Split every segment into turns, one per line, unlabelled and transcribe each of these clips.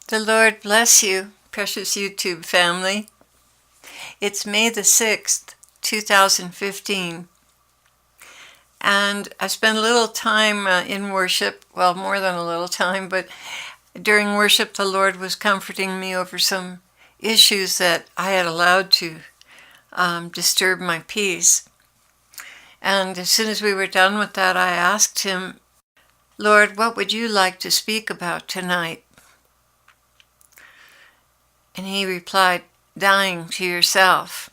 The Lord bless you, precious YouTube family. It's May the 6th, 2015, and I spent a little time in worship, well, more than a little time, but during worship the Lord was comforting me over some issues that I had allowed to disturb my peace. And as soon as we were done with that, I asked him, Lord, what would you like to speak about tonight? And he replied, dying to yourself.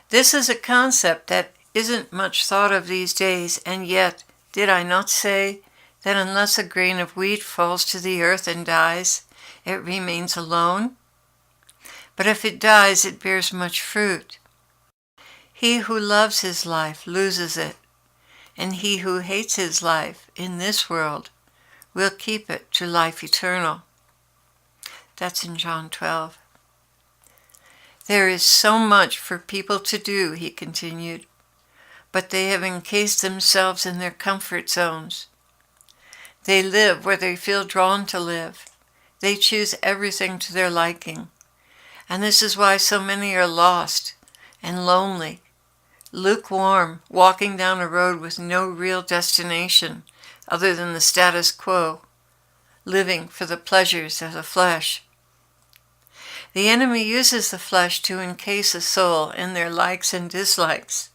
This is a concept that isn't much thought of these days, and yet, did I not say that unless a grain of wheat falls to the earth and dies, it remains alone? But if it dies, it bears much fruit. He who loves his life loses it, and he who hates his life in this world will keep it to life eternal. That's in John 12. There is so much for people to do, he continued, but they have encased themselves in their comfort zones. They live where they feel drawn to live. They choose everything to their liking. And this is why so many are lost and lonely, lukewarm, walking down a road with no real destination other than the status quo, living for the pleasures of the flesh. The enemy uses the flesh to encase a soul in their likes and dislikes,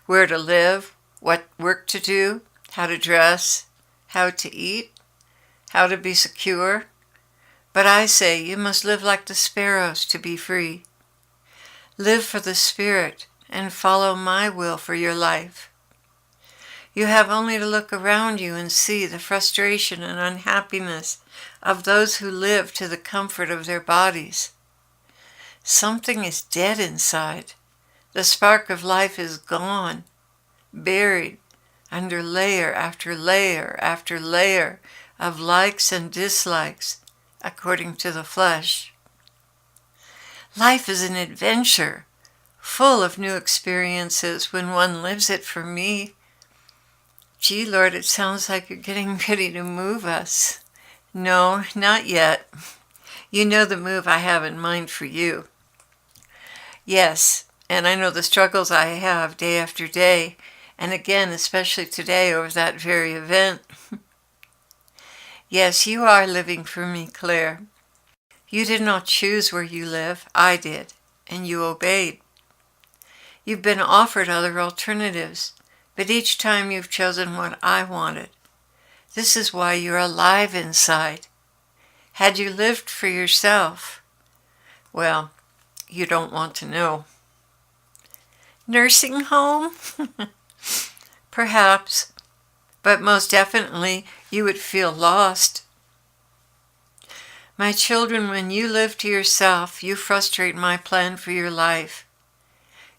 where to live, what work to do, how to dress, how to eat, how to be secure. But I say you must live like the sparrows to be free. Live for the Spirit and follow my will for your life. You have only to look around you and see the frustration and unhappiness of those who live to the comfort of their bodies. Something is dead inside. The spark of life is gone, buried under layer after layer after layer of likes and dislikes, according to the flesh. Life is an adventure, full of new experiences when one lives it. For me, gee, Lord, it sounds like you're getting ready to move us. No, not yet. You know the move I have in mind for you. Yes, and I know the struggles I have day after day, and again, especially today, over that very event. Yes, you are living for me, Claire. You did not choose where you live. I did, and you obeyed. You've been offered other alternatives, but each time you've chosen what I wanted. This is why you're alive inside. Had you lived for yourself, well, you don't want to know. Nursing home? Perhaps, but most definitely you would feel lost. My children, when you live to yourself, you frustrate my plan for your life.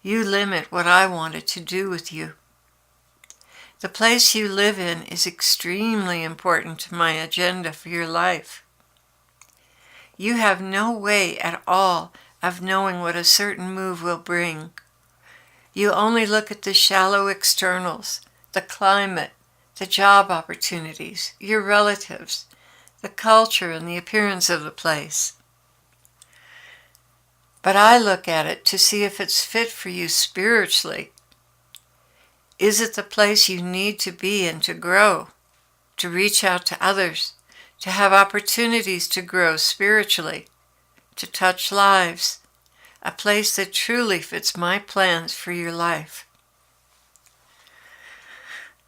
You limit what I wanted to do with you. The place you live in is extremely important to my agenda for your life. You have no way at all of knowing what a certain move will bring. You only look at the shallow externals, the climate, the job opportunities, your relatives, the culture and the appearance of the place. But I look at it to see if it's fit for you spiritually. Is it the place you need to be in to grow, to reach out to others, to have opportunities to grow spiritually, to touch lives, a place that truly fits my plans for your life?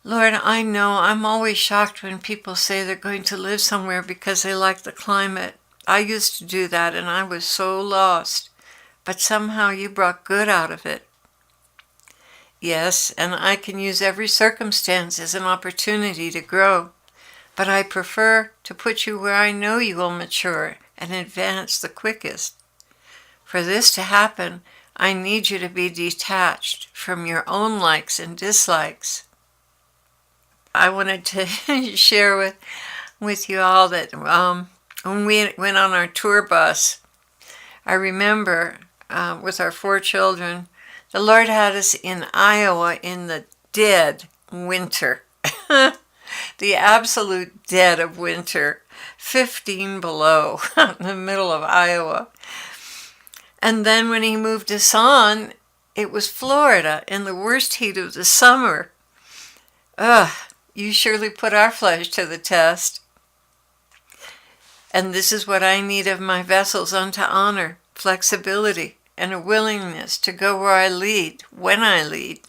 Lord, I know I'm always shocked when people say they're going to live somewhere because they like the climate. I used to do that and I was so lost, but somehow you brought good out of it. Yes, and I can use every circumstance as an opportunity to grow, but I prefer to put you where I know you will mature and advance the quickest. For this to happen, I need you to be detached from your own likes and dislikes. I wanted to share with you all that when we went on our tour bus, I remember with our 4 children, the Lord had us in Iowa in the dead winter, the absolute dead of winter. 15 below out in the middle of Iowa. And then when he moved us on, it was Florida in the worst heat of the summer. Ugh, you surely put our flesh to the test. And this is what I need of my vessels unto honor, flexibility, and a willingness to go where I lead, when I lead.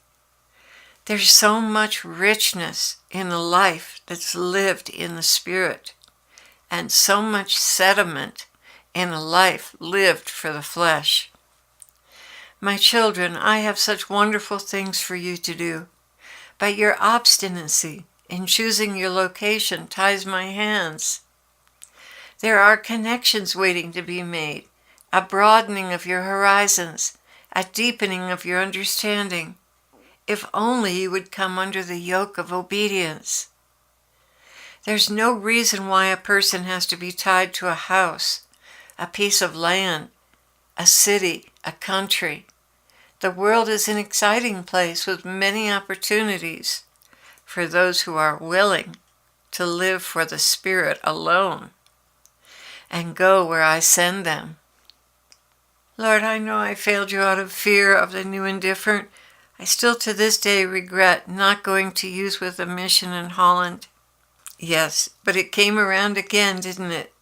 There's so much richness in a life that's lived in the Spirit, and so much sediment in a life lived for the flesh. My children, I have such wonderful things for you to do, but your obstinacy in choosing your location ties my hands. There are connections waiting to be made, a broadening of your horizons, a deepening of your understanding, if only you would come under the yoke of obedience. There's no reason why a person has to be tied to a house, a piece of land, a city, a country. The world is an exciting place with many opportunities for those who are willing to live for the Spirit alone and go where I send them. Lord, I know I failed you out of fear of the new and different. I still to this day regret not going to youth with a mission in Holland. Yes, but it came around again, didn't it?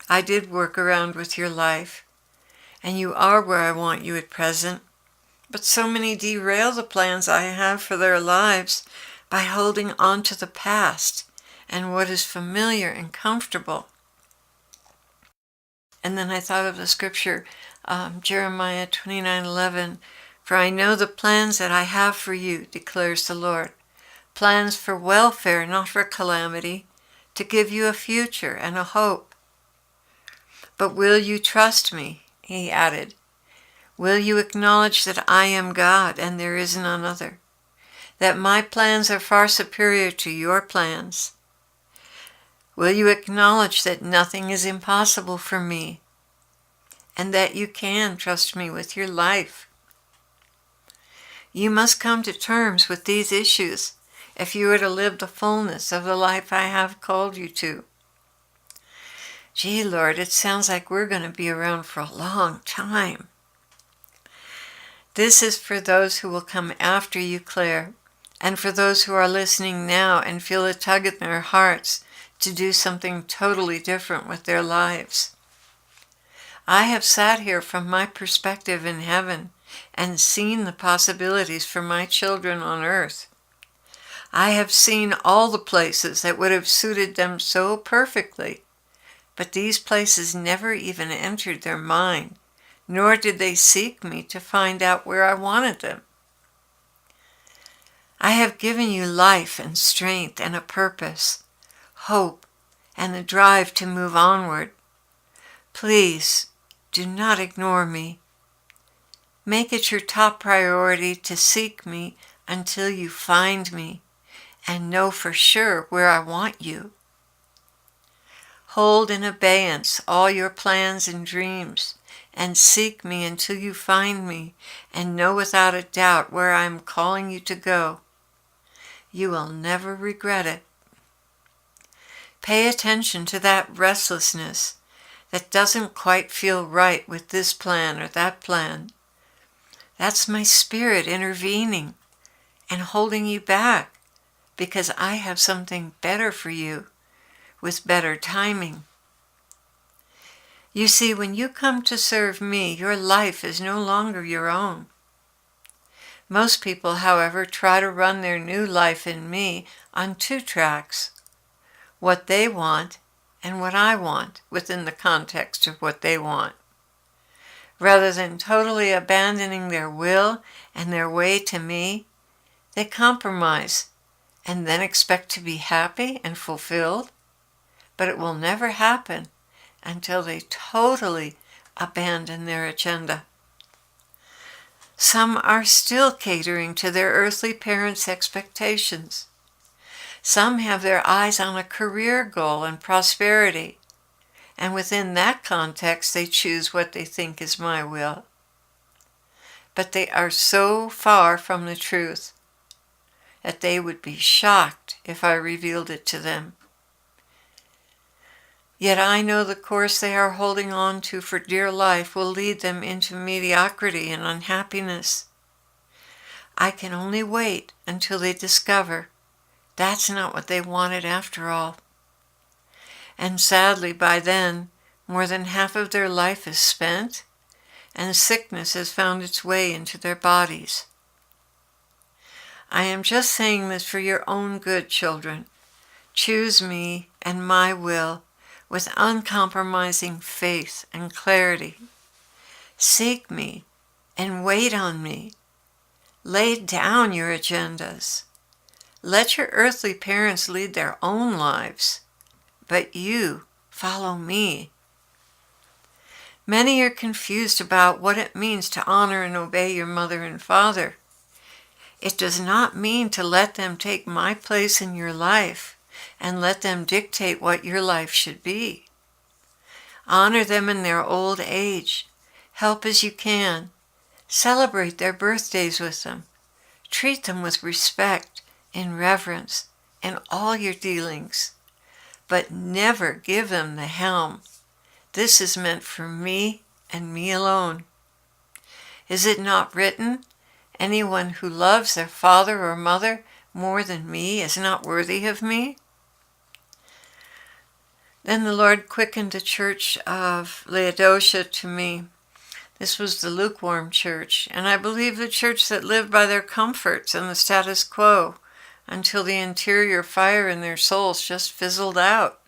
I did work around with your life, and you are where I want you at present. But so many derail the plans I have for their lives by holding on to the past and what is familiar and comfortable. And then I thought of the scripture, Jeremiah 29:11, "For I know the plans that I have for you, declares the Lord, plans for welfare, not for calamity, to give you a future and a hope. But will you trust me?" he added. "Will you acknowledge that I am God and there is none other? That my plans are far superior to your plans? Will you acknowledge that nothing is impossible for me and that you can trust me with your life? You must come to terms with these issues if you are to live the fullness of the life I have called you to. Gee, Lord, it sounds like we're going to be around for a long time. This is for those who will come after you, Claire, and for those who are listening now and feel a tug in their hearts to do something totally different with their lives. I have sat here from my perspective in heaven and seen the possibilities for my children on earth. I have seen all the places that would have suited them so perfectly, but these places never even entered their mind, nor did they seek me to find out where I wanted them. I have given you life and strength and a purpose, hope, and the drive to move onward. Please do not ignore me. Make it your top priority to seek me until you find me and know for sure where I want you. Hold in abeyance all your plans and dreams and seek me until you find me and know without a doubt where I am calling you to go. You will never regret it. Pay attention to that restlessness that doesn't quite feel right with this plan or that plan. That's my Spirit intervening and holding you back because I have something better for you with better timing. You see, when you come to serve me, your life is no longer your own. Most people, however, try to run their new life in me on two tracks: what they want and what I want within the context of what they want. Rather than totally abandoning their will and their way to me, they compromise and then expect to be happy and fulfilled. But it will never happen until they totally abandon their agenda. Some are still catering to their earthly parents' expectations. Some have their eyes on a career goal and prosperity, and within that context they choose what they think is my will. But they are so far from the truth that they would be shocked if I revealed it to them. Yet I know the course they are holding on to for dear life will lead them into mediocrity and unhappiness. I can only wait until they discover that's not what they wanted after all. And sadly, by then, more than half of their life is spent, and sickness has found its way into their bodies. I am just saying this for your own good, children. Choose me and my will with uncompromising faith and clarity. Seek me and wait on me. Lay down your agendas. Let your earthly parents lead their own lives, but you follow me. Many are confused about what it means to honor and obey your mother and father. It does not mean to let them take my place in your life and let them dictate what your life should be. Honor them in their old age. Help as you can. Celebrate their birthdays with them. Treat them with respect and reverence in all your dealings. But never give them the helm. This is meant for me and me alone. Is it not written, anyone who loves their father or mother more than me is not worthy of me? Then the Lord quickened the church of Laodicea to me. This was the lukewarm church, and I believe the church that lived by their comforts and the status quo until the interior fire in their souls just fizzled out.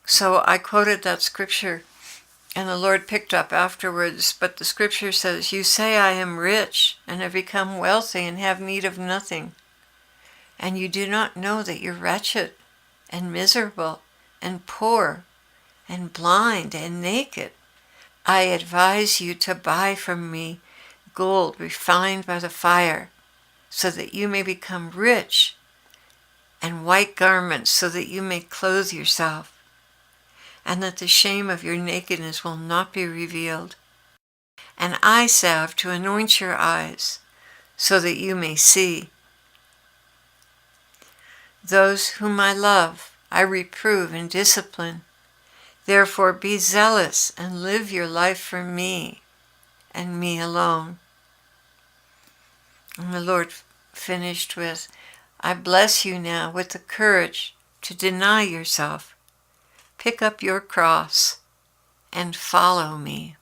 So I quoted that scripture, and the Lord picked up afterwards, but the scripture says, "You say I am rich and have become wealthy and have need of nothing, and you do not know that you're wretched and miserable and poor and blind and naked. I advise you to buy from me gold refined by the fire, so that you may become rich, and white garments so that you may clothe yourself, and that the shame of your nakedness will not be revealed, and eye salve to anoint your eyes, so that you may see. Those whom I love, I reprove and discipline. Therefore be zealous and live your life for me and me alone." And the Lord finished with, "I bless you now with the courage to deny yourself, pick up your cross, and follow me."